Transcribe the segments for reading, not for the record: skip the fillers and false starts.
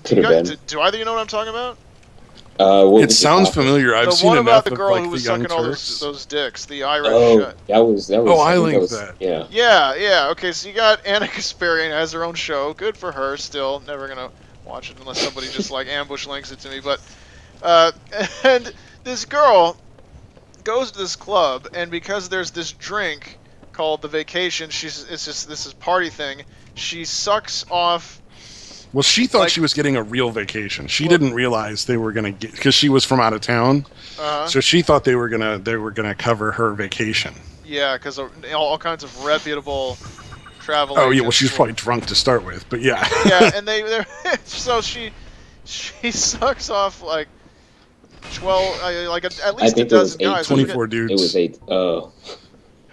Could have been. Do either of you know what I'm talking about? It sounds familiar. I've seen enough of like the Young Turks. Those dicks, the Irish. Oh, that was. Oh, I linked that. Yeah. Yeah. Okay, so you got Anna Kasparian has her own show. Good for her. Still, never gonna watch it unless somebody just like ambush links it to me. But and this girl goes to this club, and because there's this drink called the Vacation, this is party thing. She sucks off. Well, she thought she was getting a real vacation. She didn't realize they were gonna get, because she was from out of town. So she thought they were gonna cover her vacation. Yeah, because all kinds of reputable travel. Oh yeah, well she's probably drunk to start with, but yeah. Yeah, and they're so she sucks off like 12, like at least a dozen guys. 24 dudes. It was 8. It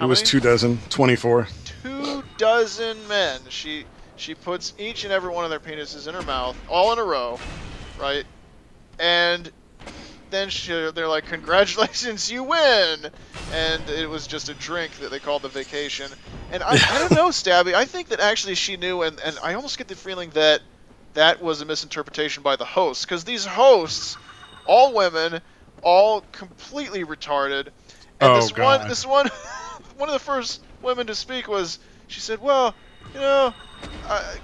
was 24. 24 men. She puts each and every one of their penises in her mouth, all in a row, right? And then they're like, "Congratulations, you win!" And it was just a drink that they called the Vacation. And I don't know, Stabby. I think that actually she knew, and I almost get the feeling that that was a misinterpretation by the hosts, because these hosts, all women, all completely retarded. And this one of the first women to speak she said, "Well, you know,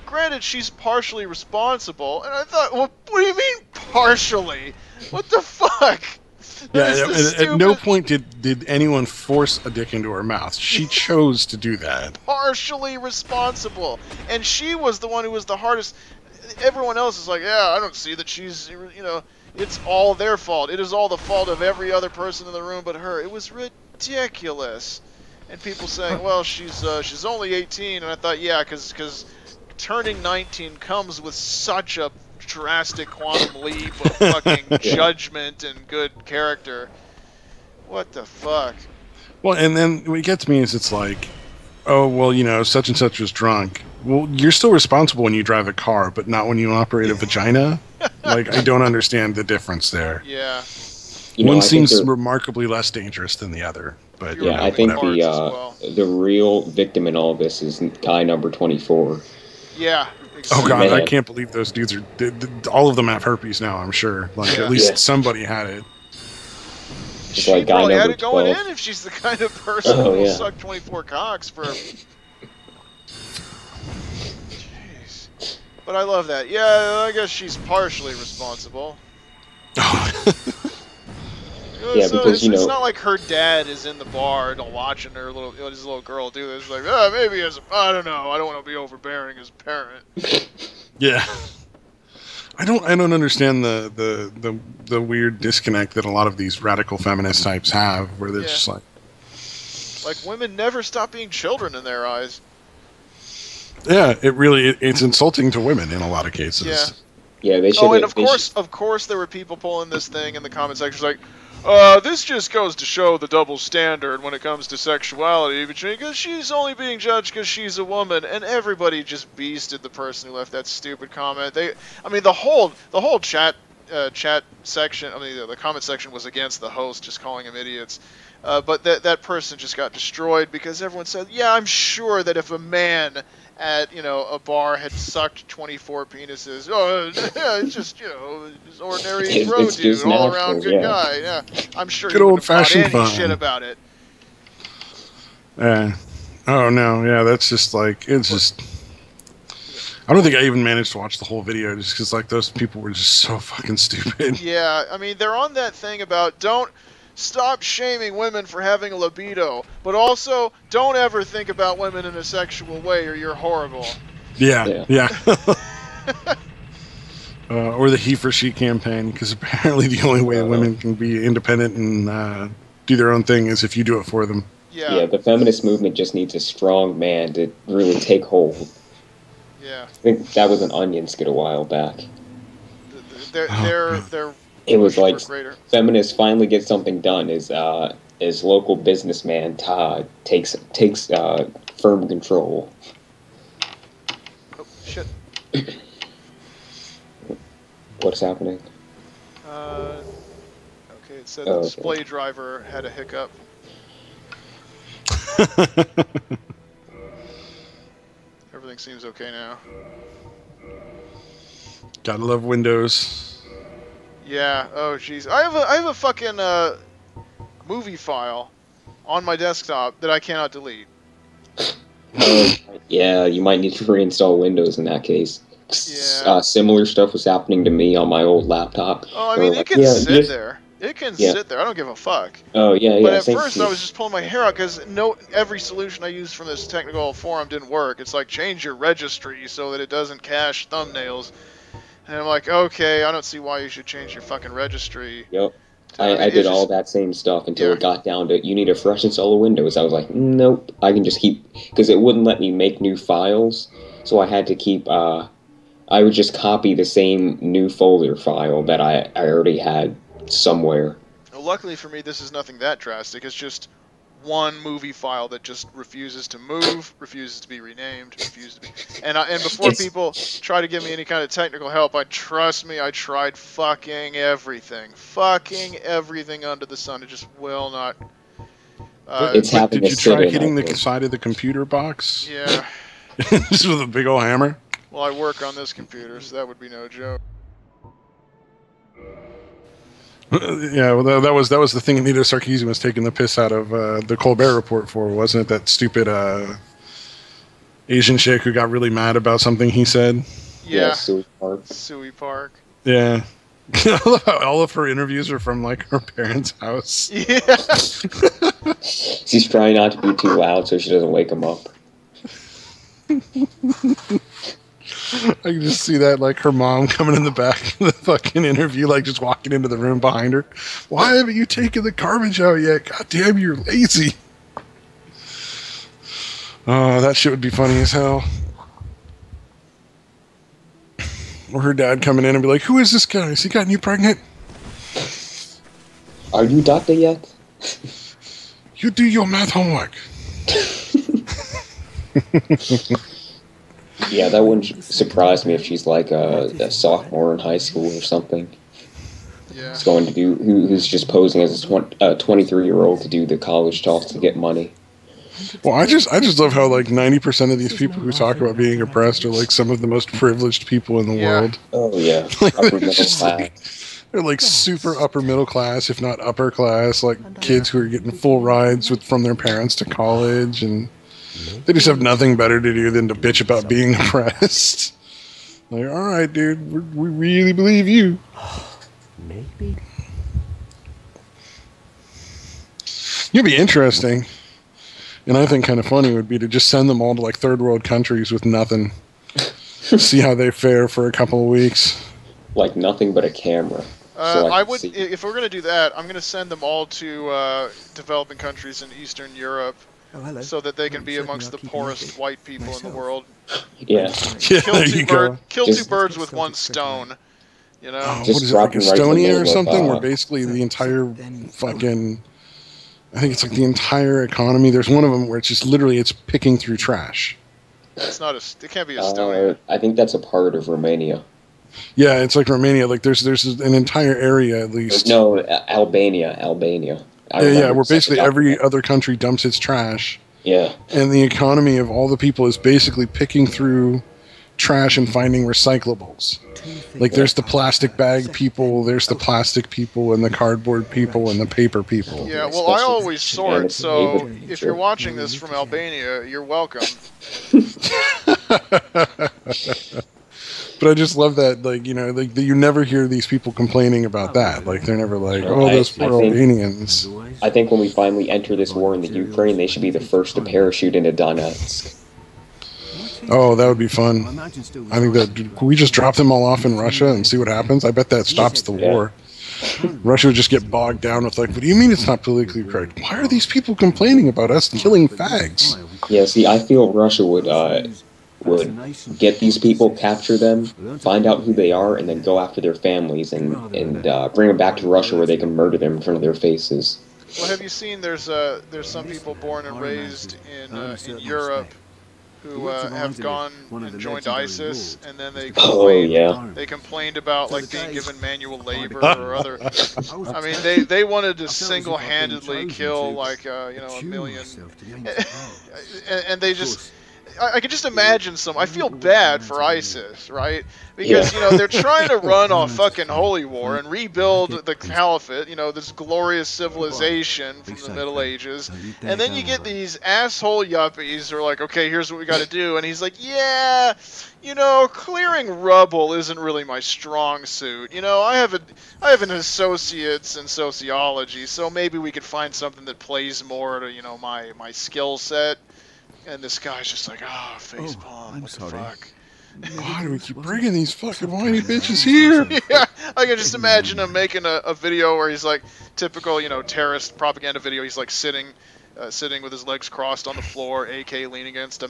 granted, she's partially responsible." And I thought, well, what do you mean partially? What the fuck? Yeah, at no point did anyone force a dick into her mouth. She chose to do that. Partially responsible. And she was the one who was the hardest. Everyone else is like, yeah, I don't see that she's, you know, it's all their fault. It is all the fault of every other person in the room but her. It was ridiculous. And people saying, well, she's only 18, and I thought, yeah, because turning 19 comes with such a drastic quantum leap of fucking judgment and good character. What the fuck? Well, and then what gets me is it's like, oh, well, you know, such and such was drunk. Well, you're still responsible when you drive a car, but not when you operate a vagina? Like, I don't understand the difference there. Yeah. One seems remarkably less dangerous than the other. But yeah, I think the real victim in all this is guy number 24. Yeah. Exactly. Oh god, I can't believe those dudes are. All of them have herpes now. I'm sure. Like at least somebody had it. She like probably had it going in if she's the kind of person who will suck 24 cocks for. Jeez. But I love that. Yeah, I guess she's partially responsible. Yeah, so because it's not like her dad is in the bar watching his little girl do this. Like, maybe I don't know. I don't want to be overbearing as a parent. Yeah, I don't understand the weird disconnect that a lot of these radical feminist types have, where they're just like women never stop being children in their eyes. Yeah, it's insulting to women in a lot of cases. Yeah, they should. Oh, and of course, there were people pulling this thing in the comment section like. This just goes to show the double standard when it comes to sexuality, because she's only being judged because she's a woman, and everybody just beasted the person who left that stupid comment. The whole chat section, the comment section was against the host, just calling them idiots. But that person just got destroyed because everyone said, yeah, I'm sure that if a man at a bar had sucked 24 penises, it's just just ordinary bro dude, all around good guy. Yeah, I'm sure good he old fashioned any fun. Shit about it. Oh no, yeah, that's just like it's just. I don't think I even managed to watch the whole video just because like those people were just so fucking stupid. Yeah, I mean they're on that thing about don't. Stop shaming women for having a libido, but also don't ever think about women in a sexual way or you're horrible. Yeah. Or the he for she campaign, because apparently the only way women can be independent and do their own thing is if you do it for them. Yeah, the feminist movement just needs a strong man to really take hold. Yeah. I think that was an Onion skit a while back. They're it was like feminists finally get something done as local businessman Todd takes firm control. Oh shit! What's happening? Okay, it said the display driver had a hiccup. Everything seems okay now. Gotta love Windows. Yeah. Oh, jeez. I have a fucking movie file on my desktop that I cannot delete. Yeah, you might need to reinstall Windows in that case. Yeah. Similar stuff was happening to me on my old laptop. Oh, I mean, it can sit there. It can sit there. I don't give a fuck. Oh, yeah, But at first, I was just pulling my hair out because every solution I used from this technical forum didn't work. It's like, change your registry so that it doesn't cache thumbnails. And I'm like, okay, I don't see why you should change your fucking registry. Yep. I did all that same stuff until it got down to, you need a fresh install of Windows. I was like, nope, I can just keep, because it wouldn't let me make new files, so I had to keep, I would just copy the same new folder file that I already had somewhere. Well, luckily for me, this is nothing that drastic. It's just one movie file that just refuses to move, refuses to be renamed, refuses to be... And before people try to give me any kind of technical help, trust me, I tried fucking everything. Fucking everything under the sun. It just will not... Did you try hitting the side of the computer box? Yeah. Just with a big old hammer? Well, I work on this computer, so that would be no joke. Yeah, well, that was the thing Anita Sarkeesian was taking the piss out of the Colbert Report for, wasn't it? That stupid Asian chick who got really mad about something he said. Yeah, Suey Park. Yeah. I love how all of her interviews are from, like, her parents' house. Yeah. She's trying not to be too loud so she doesn't wake him up. I can just see that, like, her mom coming in the back of the fucking interview, like, just walking into the room behind her. Why haven't you taken the garbage out yet? God damn, you're lazy. Oh, that shit would be funny as hell. Or her dad coming in and be like, who is this guy? Has he gotten you pregnant? Are you doctor yet? You do your math homework. Yeah, that wouldn't surprise me if she's like a sophomore in high school or something. Yeah. Who's going to do? Who's just posing as a 23-year-old to do the college talks to get money. Well, I just love how like 90% of these people who talk about being oppressed are like some of the most privileged people in the world. Oh yeah, like, upper middle class. They're like super upper middle class, if not upper class, like kids who are getting full rides from their parents to college, and they just have nothing better to do than to bitch about being oppressed. Like, all right, dude, we really believe you. Maybe. It'd be interesting, and I think kind of funny would be to just send them all to like third world countries with nothing. See how they fare for a couple of weeks. Like nothing but a camera. I would, if we're gonna do that, I'm gonna send them all to developing countries in Eastern Europe. Oh, hello. So that they can be amongst the poorest white people in the world. Yeah. Kill two birds with one stone. You know? What is it, like Estonia or something? Where basically the entire fucking... I think it's like the entire economy. There's one of them where it's just literally it's picking through trash. It's not it can't be Estonia. I think that's a part of Romania. Yeah, it's like Romania. Like there's an entire area at least. No, Albania. Yeah, where basically every other country dumps its trash. Yeah. And the economy of all the people is basically picking through trash and finding recyclables. Like there's the plastic bag people, there's the plastic people, and the cardboard people, and the paper people. Yeah, well, I always sort, so if you're watching this from Albania, you're welcome. But I just love that, like, you know, like you never hear these people complaining about that. Like they're never like, oh, those poor Albanians. I think when we finally enter this war in the Ukraine, they should be the first to parachute into Donetsk. Oh, that would be fun. I think that can we just drop them all off in Russia and see what happens? I bet that stops the war. Russia would just get bogged down with like, what do you mean it's not politically correct? Why are these people complaining about us killing fags? Yeah, see, I feel Russia would get these people, capture them, find out who they are, and then go after their families and bring them back to Russia where they can murder them in front of their faces. Well, have you seen there's some people born and raised in Europe who have gone and joined ISIS, and then they complained about like being given manual labor or other. I mean, they wanted to single-handedly kill like a million, and they just. I can just imagine I feel bad for ISIS, right? Because, you know, they're trying to run a fucking holy war and rebuild the caliphate, you know, this glorious civilization from the Middle Ages. And then you get these asshole yuppies who are like, okay, here's what we got to do. And he's like, yeah, you know, clearing rubble isn't really my strong suit. You know, I have an associate's in sociology, so maybe we could find something that plays more to, you know, my skill set. And this guy's just like, ah, oh, facepalm, I'm what sorry. the fuck? Why do we keep bringing these fucking whiny bitches here? Yeah, I can just imagine him making a video where he's like, typical, you know, terrorist propaganda video. He's like sitting with his legs crossed on the floor, AK leaning against a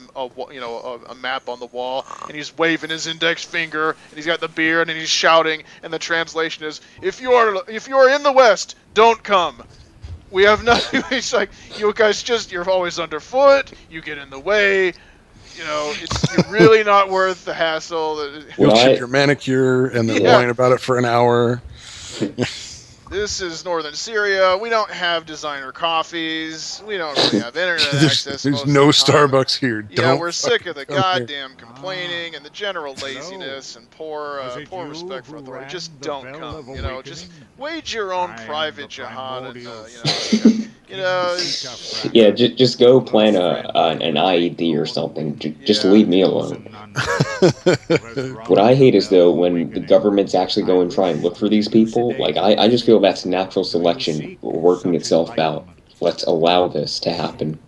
map on the wall, and he's waving his index finger, and he's got the beard, and he's shouting, and the translation is, if you are in the West, don't come. We have nothing. It's like, you guys you're always underfoot. You get in the way. You know, you're really not worth the hassle. You'll chip your manicure and then whine about it for an hour. This is northern Syria. We don't have designer coffees. We don't really have internet access. There's no Starbucks here. Yeah, we're sick of the goddamn complaining and the general laziness and poor respect for authority. Just don't come. You know, just wage your own private jihad and Yeah, just go plan an IED or something. Just leave me alone. What I hate is, though, when the governments actually go and try and look for these people. Like, I just feel that's natural selection working itself out. Let's allow this to happen.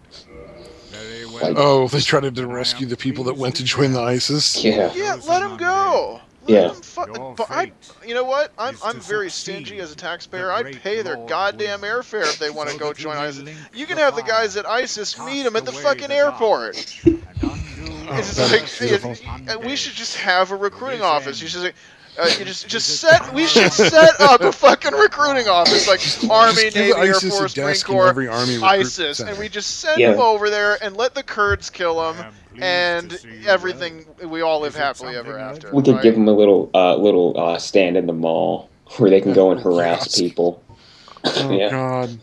Like, they tried to rescue the people that went to join the ISIS? Yeah, let them go. But you know what? I'm very stingy as a taxpayer. I'd pay their goddamn airfare if they want to go join ISIS. You can have the guys at ISIS meet them at the fucking airport. It's like, we should just have a recruiting office. You should say, we should set up a fucking recruiting office, like Army, Navy, Air Force, Marine Corps, ISIS, and we just send them over there and let the Kurds kill them, and everything. We all live happily ever after. We could give them a little stand in the mall where they can go and harass people. Oh God.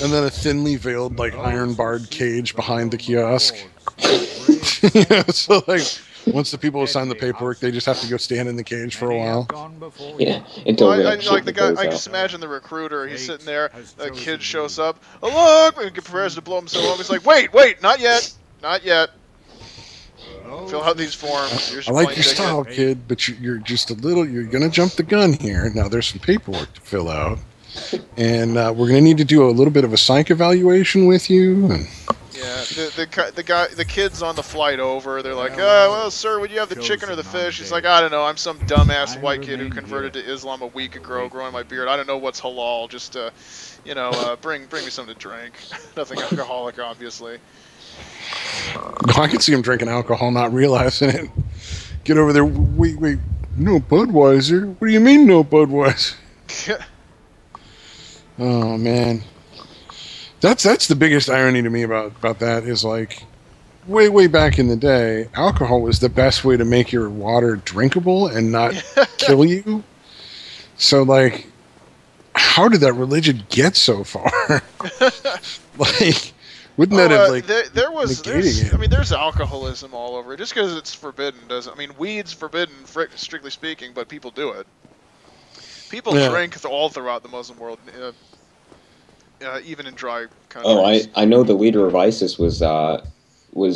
And then a thinly veiled, like, iron-barred cage behind the kiosk. So, like, once the people have signed the paperwork, they just have to go stand in the cage for a while. Yeah, until I just imagine the recruiter. He's sitting there. A kid shows up. Oh, look! And prepares to blow himself up. He's like, wait, not yet. Fill out these forms. I like your style, kid, but you're just a little. You're gonna jump the gun here. Now there's some paperwork to fill out. And we're going to need to do a little bit of a psych evaluation with you. And yeah, the kids on the flight over, they're like, well, sir, would you have the chicken or the fish? He's like, I don't know, I'm some dumbass white kid who converted to Islam a week ago, growing my beard. I don't know what's halal. Just, bring me something to drink. Nothing alcoholic, obviously. No, I can see him drinking alcohol, not realizing it. Get over there. Wait, no Budweiser? What do you mean, no Budweiser? Oh man, that's the biggest irony to me about that is, like, way back in the day, alcohol was the best way to make your water drinkable and not kill you. So, like, how did that religion get so far? Like, wouldn't that have, like, there's alcoholism all over. Just because it's forbidden doesn't. I mean, weed's forbidden, strictly speaking, but people do it. People drink all throughout the Muslim world, even in dry countries. Oh, I know the leader of ISIS was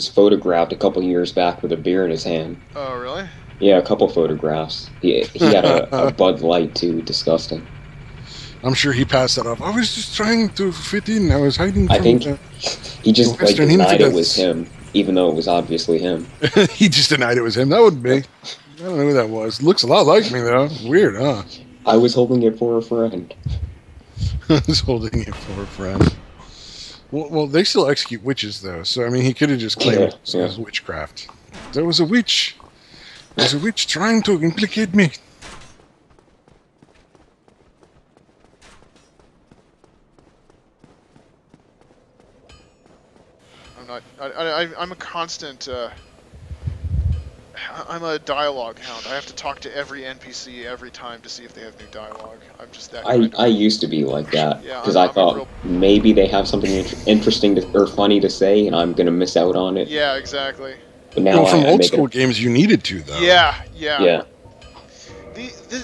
photographed a couple years back with a beer in his hand. Oh, really? Yeah, a couple photographs. He had a Bud Light, too. Disgusting. I'm sure he passed that off. I was just trying to fit in. I was hiding from I think he just denied it was him, even though it was obviously him. He just denied it was him. That would be. I don't know who that was. Looks a lot like me, though. Weird, huh? I was holding it for a friend. I was holding it for a friend. Well, they still execute witches, though. So, I mean, he could have just claimed it was witchcraft. There was a witch. There was a witch trying to implicate me. I'm a constant I'm a dialogue hound. I have to talk to every NPC every time to see if they have new dialogue. I'm just that kind of... I used to be like that Yeah, because I'm I thought real... maybe they have something interesting or funny to say, and I'm gonna miss out on it. Yeah, exactly. But now from I old make school it. games, you needed to though. Yeah. Yeah.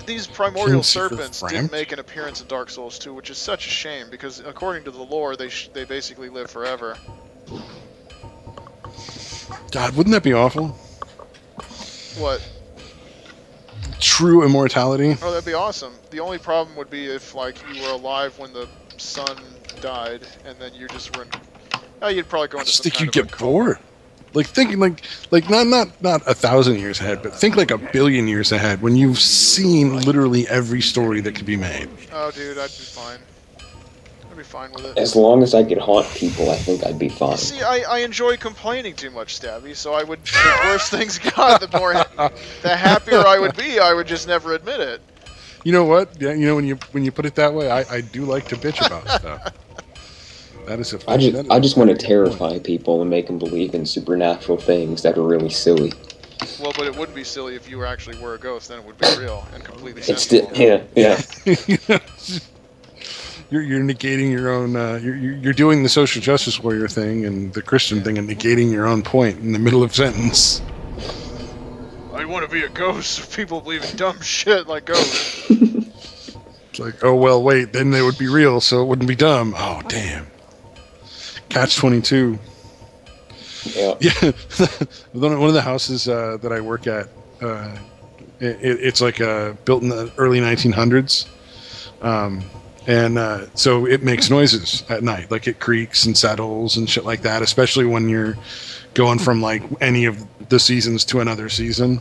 These primordial King's Secret serpents Frank? didn't make an appearance in Dark Souls 2, which is such a shame because according to the lore, they basically live forever. God, wouldn't that be awful? What? True immortality. Oh, that'd be awesome. The only problem would be if, like, you were alive when the sun died, and then you just were... Oh, you'd probably go I into just some think kind you'd of a get coma. bored. Like thinking like not 1,000 years ahead, but think like 1 billion years ahead when you've seen literally every story that could be made. Oh, dude, I'd be fine. I'd be fine with it. As long as I could haunt people, I think I'd be fine. See, I enjoy complaining too much, Stabby, so I would... The worse things got, the happier I would be. I would just never admit it. You know what? Yeah, you know when you put it that way, I do like to bitch about stuff. That is a. I just want to terrify people and make them believe in supernatural things that are really silly. Well, but it wouldn't be silly if you actually were a ghost. Then it would be real and completely It's sensible. yeah. You're negating your own. You're doing the social justice warrior thing and the Christian thing and negating your own point in the middle of sentence. I want to be a ghost if people believe in dumb shit like ghosts. It's like, oh well, wait, then they would be real, so it wouldn't be dumb. Oh damn. Catch-22. Yeah. One of the houses that I work at, it's like built in the early 1900s, and so it makes noises at night, like it creaks and settles and shit like that. Especially when you're going from like any of the seasons to another season.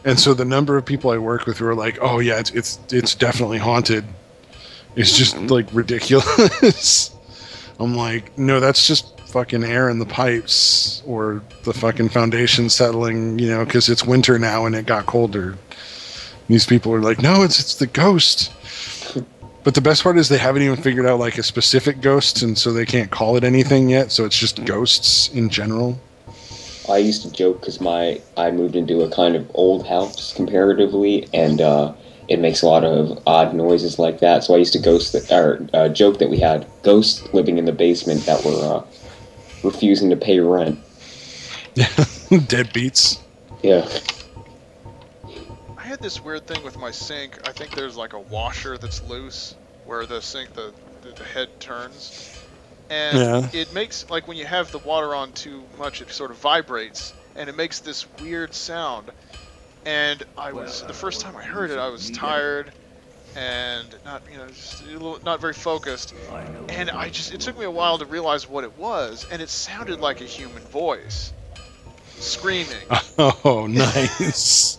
And so the number of people I work with who are like, "Oh yeah, it's definitely haunted," is just like ridiculous. I'm like, no, that's just fucking air in the pipes or the fucking foundation settling, you know, because it's winter now and it got colder. These people are like, no, it's the ghost. But the best part is they haven't even figured out like a specific ghost, and so they can't call it anything yet. So it's just ghosts in general. I used to joke because I moved into a kind of old house comparatively, and it makes a lot of odd noises like that. So I used to joke that we had ghosts living in the basement that were refusing to pay rent. Deadbeats. Yeah. I had this weird thing with my sink. I think there's like a washer that's loose where the sink, the head turns. And it makes, like when you have the water on too much, it sort of vibrates. And it makes this weird sound. And the first time I heard it, I was tired and not, just not very focused. And it took me a while to realize what it was. And it sounded like a human voice screaming. Oh, nice.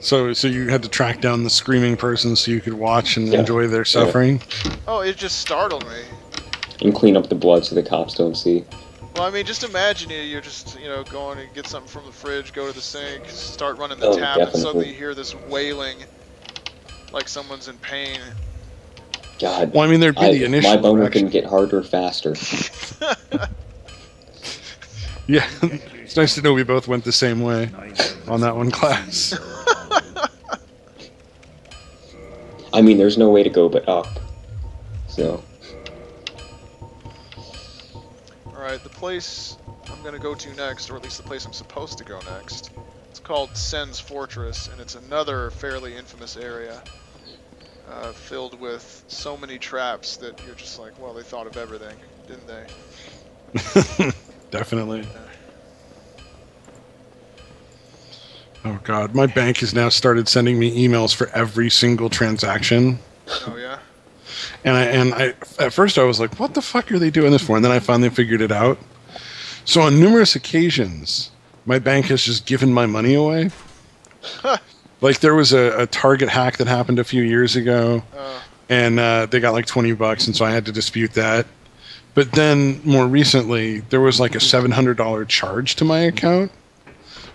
So you had to track down the screaming person so you could watch and enjoy their suffering? Oh, it just startled me. And clean up the blood so the cops don't see. Well, I mean, just imagine you're just, going to get something from the fridge, go to the sink, start running the tap, and suddenly you hear this wailing like someone's in pain. God. Well, I mean, there'd be the initial my boner reaction. can get harder faster. Yeah, it's nice to know we both went the same way on that one class. I mean, there's no way to go but up. So. Alright, the place I'm going to go to next, or at least the place I'm supposed to go next, it's called Sen's Fortress, and it's another fairly infamous area filled with so many traps that you're just like, well, they thought of everything, didn't they? Definitely. Oh god, my bank has now started sending me emails for every single transaction. Oh yeah? And I at first I was like, what the fuck are they doing this for? And then I finally figured it out. So on numerous occasions, my bank has just given my money away. Like there was a Target hack that happened a few years ago, and they got like $20, and so I had to dispute that. But then more recently, there was like a $700 charge to my account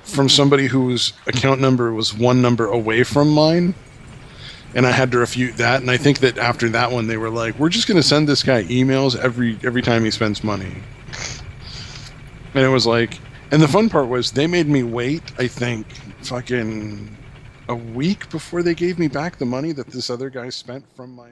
from somebody whose account number was one number away from mine. And I had to refute that. And I think that after that one, they were like, we're just going to send this guy emails every time he spends money. And it was like, And the fun part was they made me wait, I think, fucking a week before they gave me back the money that this other guy spent from my